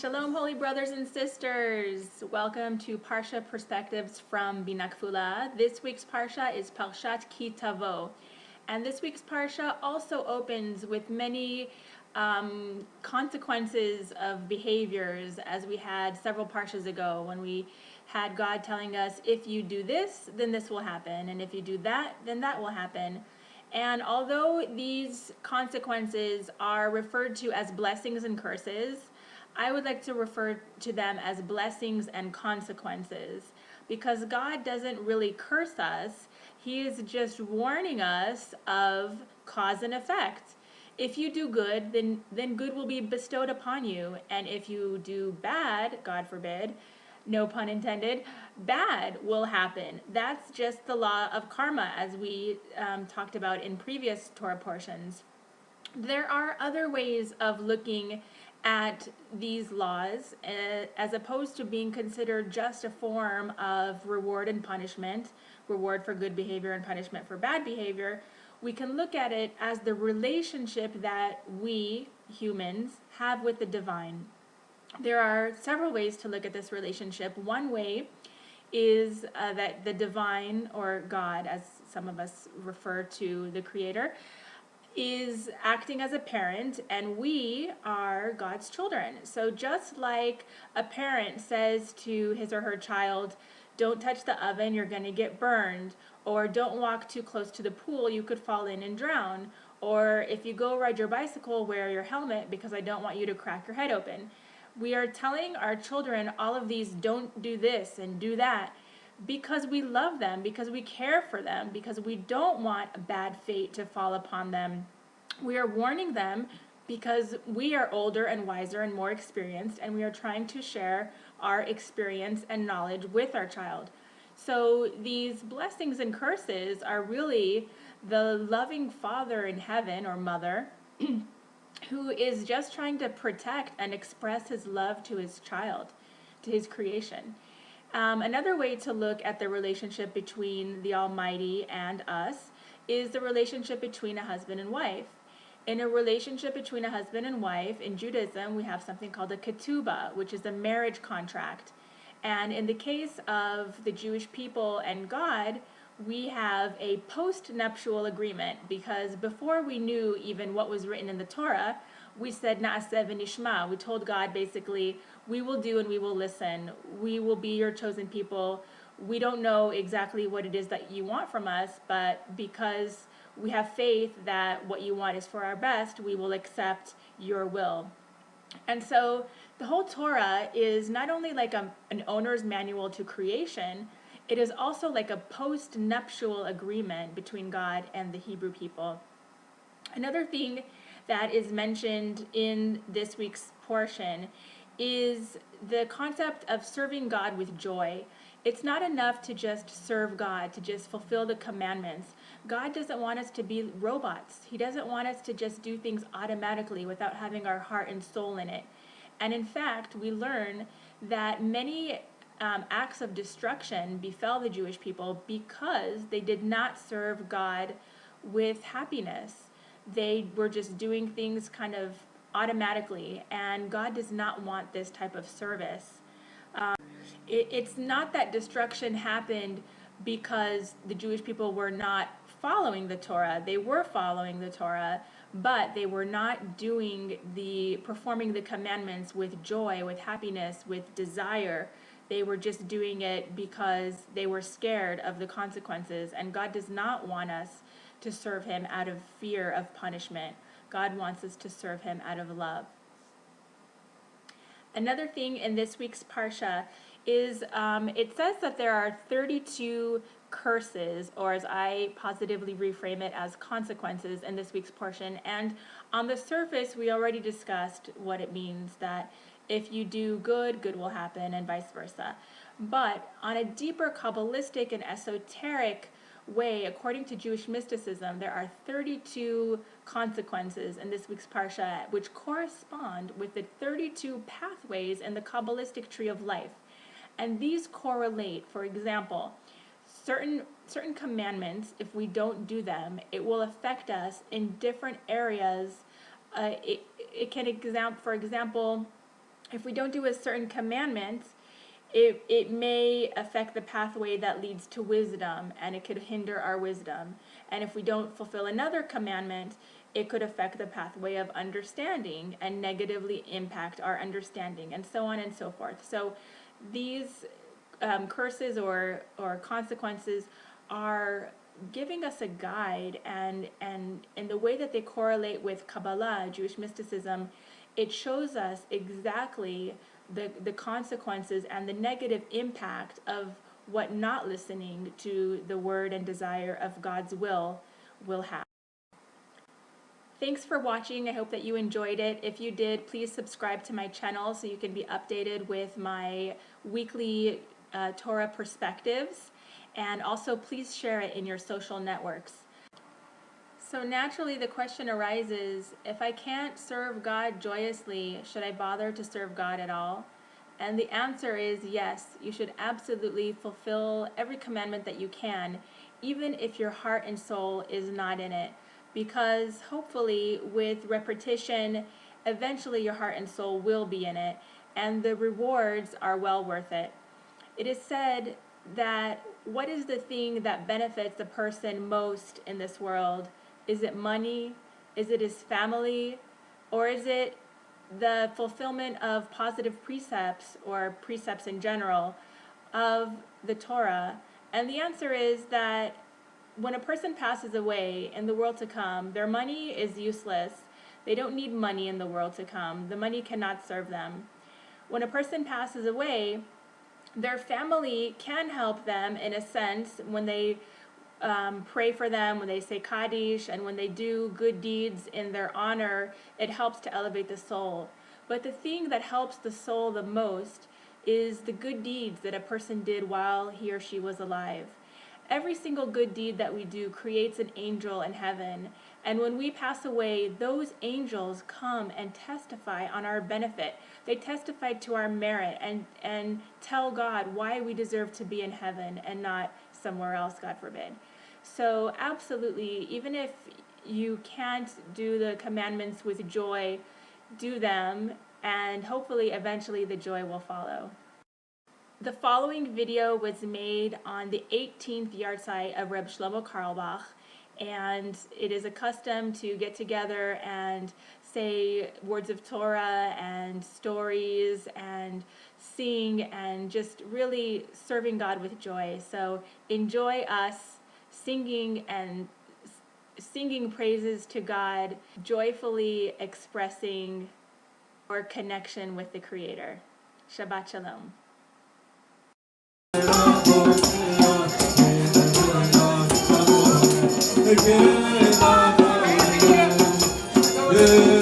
Shalom, holy brothers and sisters. Welcome to Parsha Perspectives from Binah, Kfulah. This week's Parsha is Parshat Ki Tavo. And this week's Parsha also opens with many consequences of behaviors, as we had several Parshas ago when we had God telling us, if you do this, then this will happen. And if you do that, then that will happen. And although these consequences are referred to as blessings and curses, I would like to refer to them as blessings and consequences, because God doesn't really curse us. He is just warning us of cause and effect. If you do good, then good will be bestowed upon you. And if you do bad, God forbid, no pun intended, bad will happen. That's just the law of karma, as we talked about in previous Torah portions. There are other ways of looking at these laws as opposed to being considered just a form of reward and punishment, reward for good behavior and punishment for bad behavior. We can look at it as the relationship that we, humans, have with the divine. There are several ways to look at this relationship. One way is that the divine, or God, as some of us refer to the Creator, is acting as a parent, and we are God's children. So just like a parent says to his or her child, don't touch the oven, you're going to get burned, or don't walk too close to the pool, you could fall in and drown, or if you go ride your bicycle, wear your helmet because I don't want you to crack your head open. We are telling our children all of these don't do this and do that, because we love them, because we care for them, because we don't want a bad fate to fall upon them. We are warning them because we are older and wiser and more experienced, and we are trying to share our experience and knowledge with our child. So these blessings and curses are really the loving Father in heaven, or mother, who is just trying to protect and express his love to his child, to his creation. Another way to look at the relationship between the Almighty and us is the relationship between a husband and wife. In a relationship between a husband and wife, in Judaism, we have something called a ketubah, which is a marriage contract. And in the case of the Jewish people and God, we have a post-nuptial agreement, because before we knew even what was written in the Torah, we said na'aseh v'nishma. We told God basically, we will do and we will listen. We will be your chosen people. We don't know exactly what it is that you want from us, but because we have faith that what you want is for our best, we will accept your will. And so the whole Torah is not only like an owner's manual to creation, it is also like a post-nuptial agreement between God and the Hebrew people. Another thing that is mentioned in this week's portion is the concept of serving God with joy. It's not enough to just serve God, to just fulfill the commandments. God doesn't want us to be robots. He doesn't want us to just do things automatically without having our heart and soul in it. And in fact, we learn that many acts of destruction befell the Jewish people because they did not serve God with happiness. They were just doing things kind of automatically, and God does not want this type of service. It's not that destruction happened because the Jewish people were not following the Torah. They were following the Torah, but they were not performing the commandments with joy, with happiness, with desire. They were just doing it because they were scared of the consequences, and God does not want us to serve him out of fear of punishment. God wants us to serve him out of love. Another thing in this week's Parsha is it says that there are 32 curses, or as I positively reframe it, as consequences in this week's portion. And on the surface, we already discussed what it means, that if you do good, good will happen, and vice versa. But on a deeper Kabbalistic and esoteric way, according to Jewish mysticism, there are 32 consequences in this week's Parsha, which correspond with the 32 pathways in the Kabbalistic tree of life. And these correlate. For example, certain commandments, if we don't do them, it will affect us in different areas. It can, for example, if we don't do a certain commandment, it may affect the pathway that leads to wisdom, and it could hinder our wisdom. And if we don't fulfill another commandment, it could affect the pathway of understanding and negatively impact our understanding, and so on and so forth. So these curses or consequences are giving us a guide, and in the way that they correlate with Kabbalah, Jewish mysticism, it shows us exactly the consequences and the negative impact of what not listening to the word and desire of God's will have. Thanks for watching. I hope that you enjoyed it. If you did, please subscribe to my channel so you can be updated with my weekly Torah perspectives, and also please share it in your social networks. So naturally the question arises, if I can't serve God joyously, should I bother to serve God at all? And the answer is yes, you should absolutely fulfill every commandment that you can, even if your heart and soul is not in it. Because hopefully with repetition, eventually your heart and soul will be in it, and the rewards are well worth it. It is said that what is the thing that benefits a person most in this world? Is it money? Is it his family? Or is it the fulfillment of positive precepts, or precepts in general, of the Torah? And the answer is that when a person passes away in the world to come, their money is useless. They don't need money in the world to come. The money cannot serve them. When a person passes away, their family can help them in a sense when they pray for them, when they say Kaddish, and when they do good deeds in their honor. It helps to elevate the soul. But the thing that helps the soul the most is the good deeds that a person did while he or she was alive. Every single good deed that we do creates an angel in heaven. And when we pass away, those angels come and testify on our benefit. They testify to our merit and tell God why we deserve to be in heaven and not somewhere else, God forbid. So absolutely, even if you can't do the commandments with joy, do them, and hopefully eventually the joy will follow. The following video was made on the 18th yahrzeit of Reb Shlomo Carlebach, and it is a custom to get together and say words of Torah and stories and sing and just really serving God with joy. So enjoy us singing praises to God, joyfully expressing our connection with the Creator. Shabbat Shalom. Yeah.